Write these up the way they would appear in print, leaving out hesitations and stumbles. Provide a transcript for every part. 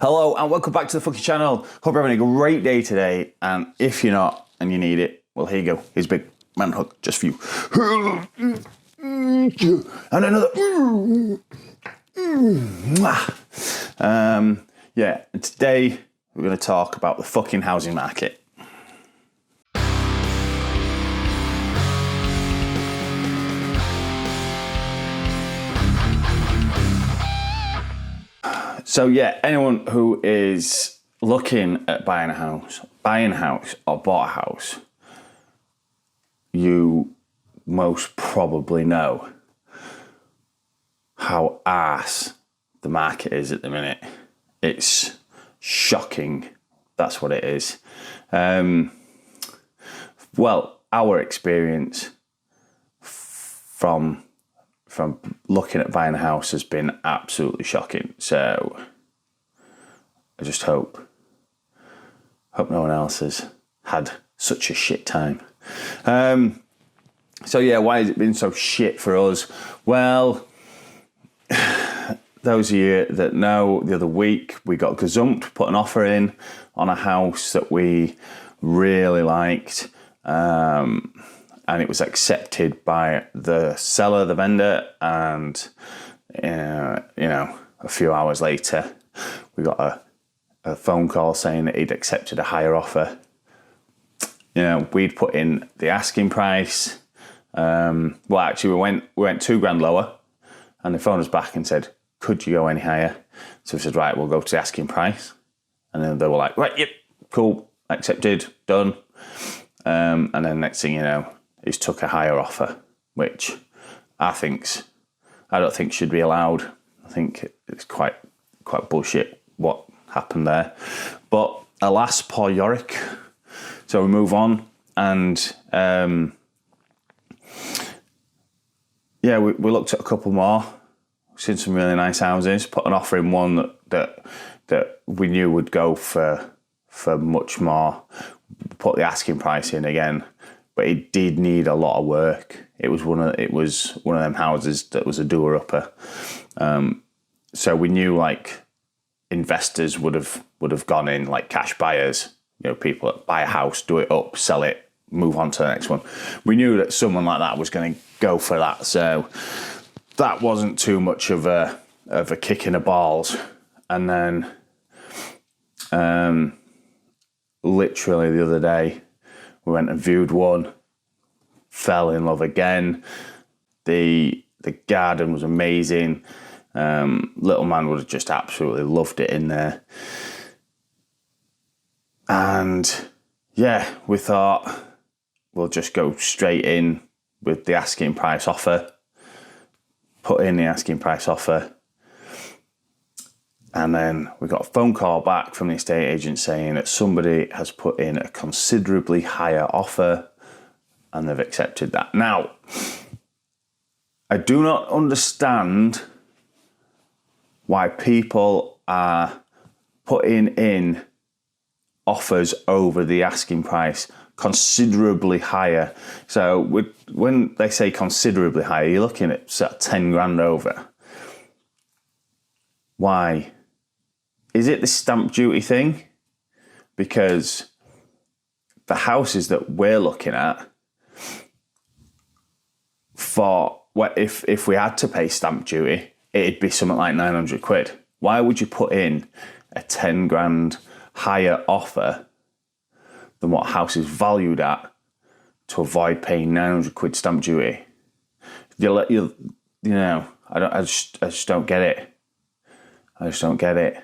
Hello and welcome back to the fucking channel. Hope you're having a great day today, and if you're not and you need it, well, here you go. Here's a big man hug just for you. And another. Yeah, and today we're going to talk about the fucking housing market. So yeah, anyone who is looking at buying a house or bought a house, you most probably know how arse the market is at the minute. It's shocking. That's what it is. Well, our experience from looking at buying a house has been absolutely shocking. So I just hope no one else has had such a shit time. So yeah, why has it been so shit for us? Well, those of you that know, the other week we got gazumped, put an offer in on a house that we really liked. And it was accepted by the seller, the vendor, and a few hours later, we got a phone call saying that he'd accepted a higher offer. We'd put in the asking price. Well, actually, we went $2,000 lower, and they phoned us back and said, "Could you go any higher?" So we said, "Right, we'll go to the asking price." And then they were like, "Right, yep, cool, accepted, done." And then next thing you know, he's took a higher offer, which I don't think should be allowed. I think it's quite bullshit what happened there. But alas, poor Yorick. So we move on, and we looked at a couple more, seen some really nice houses, put an offer in one that we knew would go for much more. Put the asking price in again, but it did need a lot of work. It was one of them houses that was a doer-upper. So we knew like investors would have gone in, like cash buyers, people that buy a house, do it up, sell it, move on to the next one. We knew that someone like that was going to go for that. So that wasn't too much of a kick in the balls. And then literally the other day, we went and viewed one, fell in love again. The garden was amazing. Little man would have just absolutely loved it in there. And yeah, we thought we'll just go straight in with the asking price offer. Put in the asking price offer. And then we got a phone call back from the estate agent saying that somebody has put in a considerably higher offer and they've accepted that. Now, I do not understand why people are putting in offers over the asking price considerably higher. So when they say considerably higher, you're looking at sort of 10 grand over. Why? Is it the stamp duty thing? Because the houses that we're looking at, if we had to pay stamp duty, it'd be something like 900 quid. Why would you put in a 10 grand higher offer than what a house is valued at to avoid paying 900 quid stamp duty? I just don't get it. I just don't get it.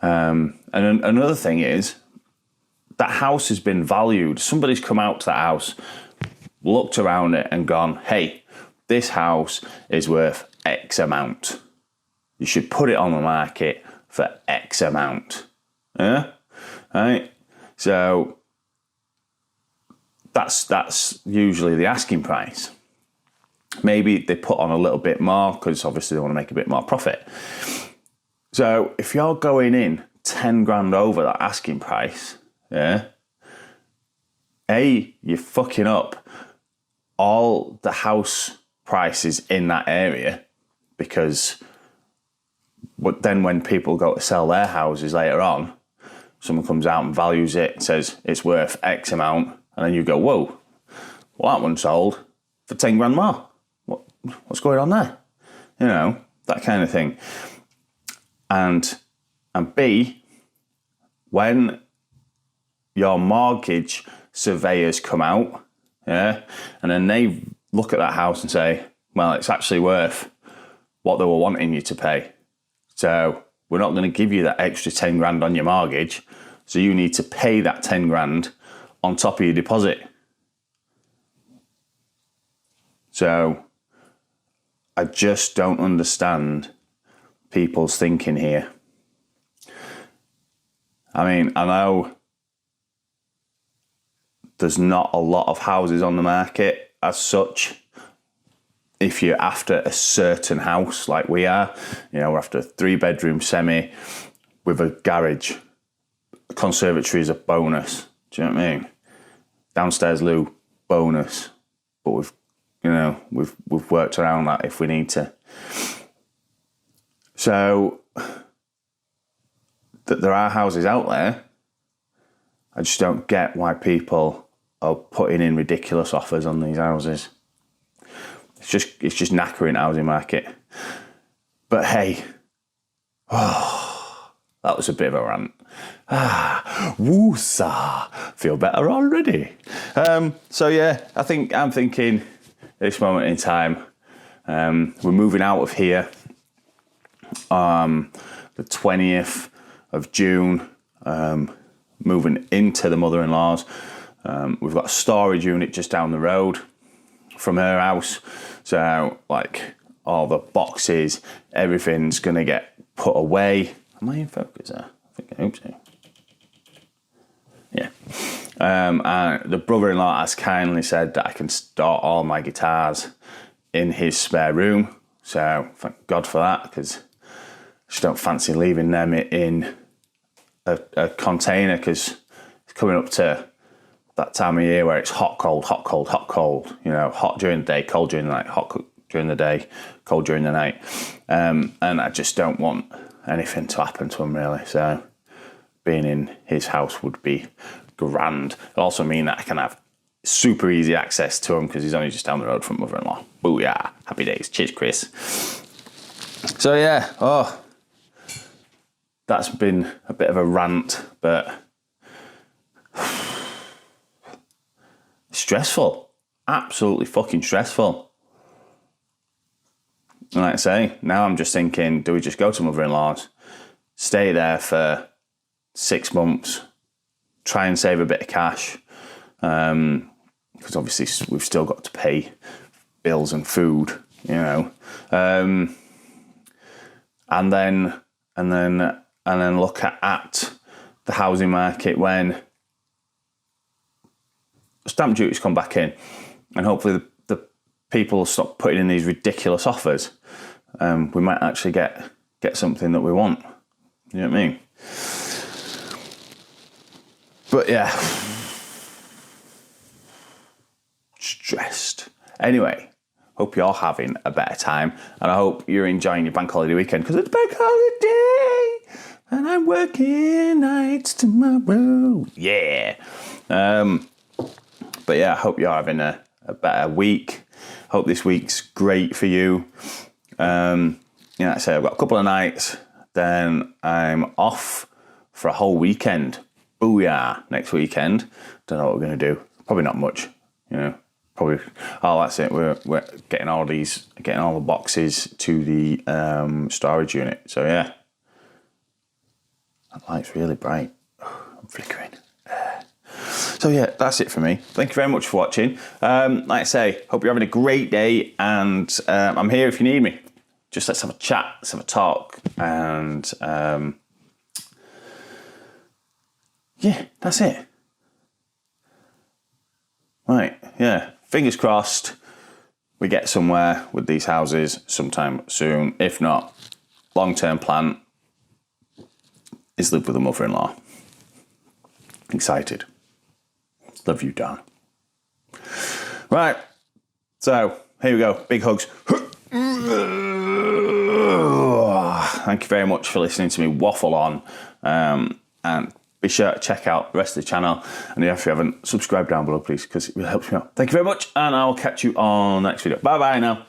And another thing is, that house has been valued. Somebody's come out to that house, looked around it and gone, "Hey, this house is worth X amount. You should put it on the market for X amount." Yeah? Right? So that's usually the asking price. Maybe they put on a little bit more because obviously they want to make a bit more profit. So if you're going in 10 grand over that asking price, yeah, you're fucking up all the house prices in that area because But then when people go to sell their houses later on, someone comes out and values it, says it's worth X amount, and then you go, whoa, well, that one sold for 10 grand more. What's going on there? You know, that kind of thing. And B, when your mortgage surveyors come out, yeah, and then they look at that house and say, well, it's actually worth what they were wanting you to pay. So we're not going to give you that extra 10 grand on your mortgage. So you need to pay that 10 grand on top of your deposit. So I just don't understand people's thinking here. I mean, I know there's not a lot of houses on the market as such. If you're after a certain house like we are, you know, we're after a 3-bedroom semi with a garage. Conservatory is a bonus. Do you know what I mean? Downstairs loo, bonus. But we've worked around that if we need to. So that there are houses out there. I just don't get why people are putting in ridiculous offers on these houses. It's just knackering the housing market. But hey, that was a bit of a rant. Woo-sa, feel better already. So yeah, I'm thinking at this moment in time, we're moving out of here the 20th of June, moving into the mother-in-law's. We've got a storage unit just down the road from her house. So, like, all the boxes, everything's going to get put away. Am I in focus there? I hope so. Yeah. And the brother-in-law has kindly said that I can store all my guitars in his spare room. So, thank God for that, because I just don't fancy leaving them in a container, because it's coming up to that time of year where it's hot, cold, hot, cold, hot, cold. You know, hot during the day, cold during the night, hot during the day, cold during the night. And I just don't want anything to happen to him, really. So being in his house would be grand. It'll also mean that I can have super easy access to him because he's only just down the road from mother-in-law. Booyah. Happy days. Cheers, Chris. So yeah, that's been a bit of a rant, but stressful. Absolutely fucking stressful. And like I say, now I'm just thinking, do we just go to mother-in-law's, stay there for 6 months, try and save a bit of cash, because obviously we've still got to pay bills and food, you know, and then look at the housing market when stamp duties come back in, and hopefully the people will stop putting in these ridiculous offers. We might actually get something that we want. You know what I mean? But yeah, stressed. Anyway, hope you're having a better time, and I hope you're enjoying your bank holiday weekend, because it's bank holiday and I'm working nights tomorrow. Yeah. But yeah, I hope you're having a better week. Hope this week's great for you. Like I say, I've got a couple of nights, then I'm off for a whole weekend. Booyah, next weekend. Don't know what we're going to do. Probably not much, you know. Probably, that's it. We're getting all the boxes to the storage unit. So yeah, that light's really bright. I'm flickering. So yeah, that's it for me. Thank you very much for watching. Like I say, hope you're having a great day, and I'm here if you need me. Just let's have a chat, let's have a talk, and yeah, that's it. Right, yeah, fingers crossed we get somewhere with these houses sometime soon. If not, long-term plan is live with a mother-in-law. Excited. Love you, Dan. Right, so here we go. Big hugs. thank you very much for listening to me waffle on. And be sure to check out the rest of the channel. And if you haven't, subscribe down below, please, because it really helps me out. Thank you very much, and I'll catch you on the next video. Bye-bye now.